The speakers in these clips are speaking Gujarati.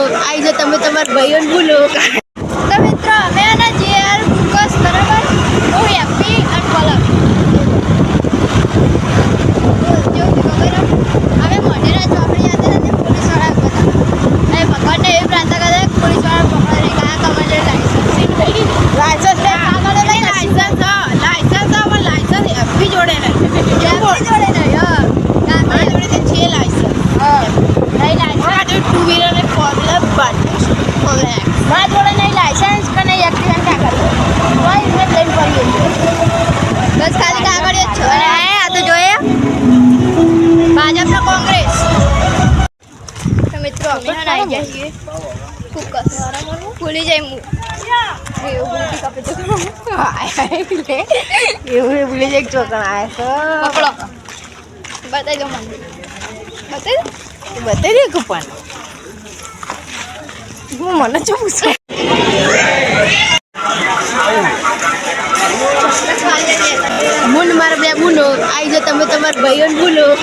आई जो તમે તમાર ભાઈઓને ભૂલો તો મિત્રો અમે આના જેઆર ફોકસ બરાબર ઓ હેપી અને પલક જો ખબર હવે મોઢેરા ચોકડી આતે ને પોલીસ વાળા હતા એ ભગવાનને એ પ્રાર્થના કરે પોલીસ વાળા પકડે રે કા કમાલે લાયસન્સ લાયસન્સ લે કાગળ લઈ લાયસન્સ પણ લાયસન્સ હેપી જોડે નહીં હા ના જોડે છે લાયસન્સ હા નહીં લાયસન્સ ટુ વ્હીલર ને ફોર વ્હીલર મારા જોડે નહીં લાયસન્સ કે નહીં એક્ટિવા કાગળ કોઈ મેં લઈને પડી બસ ખાલી કાગળ જ છે અને આ તો જોઈએ ભાજપનો કોંગ્રેસ તો મિત્રો અમે આવી જઈએ ફોકસ ભૂલી જાય હું એવું ભૂલી જાય ચોકણ આવ્યા પકડો બતાવી દો મને બતાવી દે કૂપન હું મને ચૂપ છું મુન મારા બે બુનો આવી જાઓ તમે તમારા ભાઈઓને ભૂલો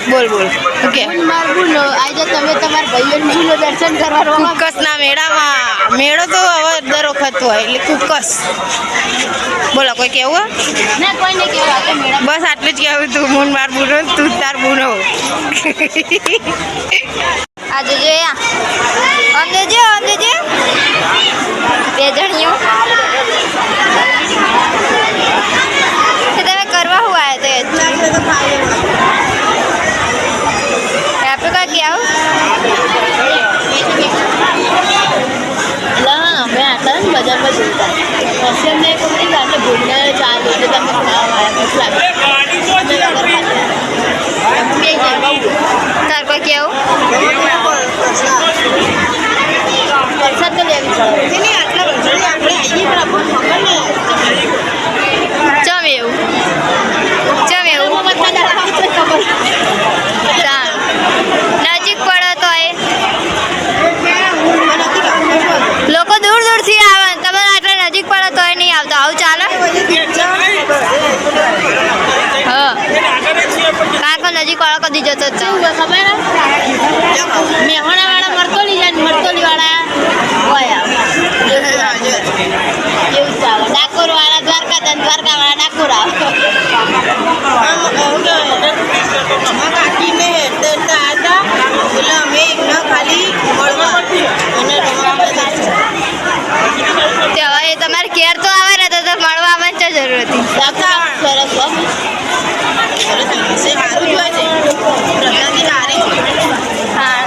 બોલ બોલ ઓકે મુન માર બુનો આવી જાઓ તમે તમારા ભાઈઓને ભૂલો દર્શન કરવા કુકસના મેળામાં મેળો તો હવે દર વખત હોય એટલે કુકસ બોલો કોઈ કેવું ના કોઈ નહીં કેવું બસ આટલું જ કહેવું તું મુન માર બુનો તું તાર બુનો આજે જો અંદર જે બે જણીઓ તમે કરવા હું આવ્યા તો આપણે કાંઈ આવું અમે આટલા ને બજારમાં જોતા પછી અમને ખબર આપણે ભૂલને ચાર એટલે તમે ખાવા તાર કોઈ કેવું વરસાદ તો લેવી પડે આટલા વર્ષોથી આપણે આવીએ પણ આપણને ખબર નહીં ચમ એવું નજીક પડે તો લોકો દૂર દૂરથી આવે તમારે આટલા નજીક પડે તો નહીં આવતા આવું ચાલે હા કાંકો નજીક વાળા કદી જતો જ ખબર મેહોણા વાળા મરતોલી જાય મરતોલી વાળા હોય એવું ચાલે ડાકોર વાળા દ્વારકા વાળા ડાકોર આવે તમારે કેર તો આવે ને તો મળવા આવવાની શું જરૂર હતી હા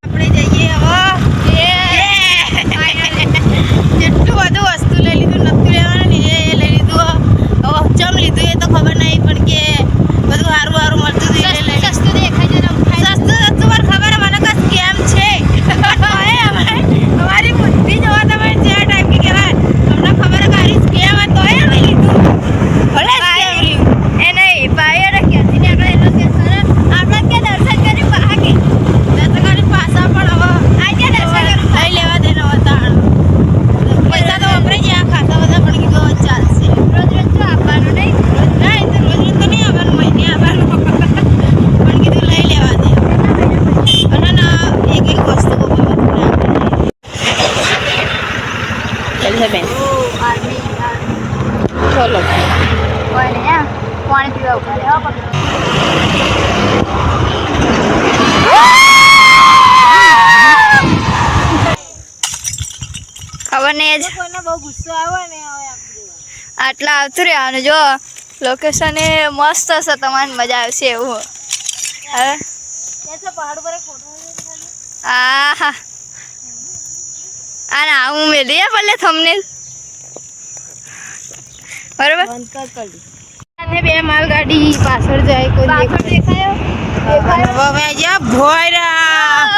આપણે જઈએ હવે જેટલું બધું વસ્તુ લઈ લીધું નતું લેવાનું ને એ લઈ લીધું હવે ચમ લીધું એ તો ખબર નહીં પણ કે બધું સારું મળતું હતું સસ્તું દેખાય છે સસ્તું પર ખબર મને કસ કેમ છે અમારી બુદ્ધિ જોવા તમે જે ટાઈપ કે કહેવાય તમને ખબર કારી સ્કેમ હતો એ અમે લીધું ભલે એ નહીં ભાઈ ક્યાંથી ને આપણે એટલો કે સર આપણે કે દર્શન કરી ભાગે દર્શન કરી પાછા પણ હવે આજે દર્શન લઈ લેવા દેનો હતા પૈસા તો વપરાઈ ગયા ખાતા બધા પણ કીધું ચાલશે રોજ તો આપવાનું નહીં ના એ તો રોજ તો નહીં આવવાનું મહિને આવવાનું પણ કીધું લઈ લેવા દે અને ના એક વસ્તુ ચલો પાણી પીવા ખબર નહીં બહુ ગુસ્સો આવે ને આટલા આવતું રહેવાનું જો લોકેશન એ મસ્ત હશે તમારે મજા આવશે એવું હવે પહાડ પર હા અને હું મેલી ભલે થંબનેલ બરાબર બે માલગાડી પાછળ જાય કોઈ દેખાયો ભોયરા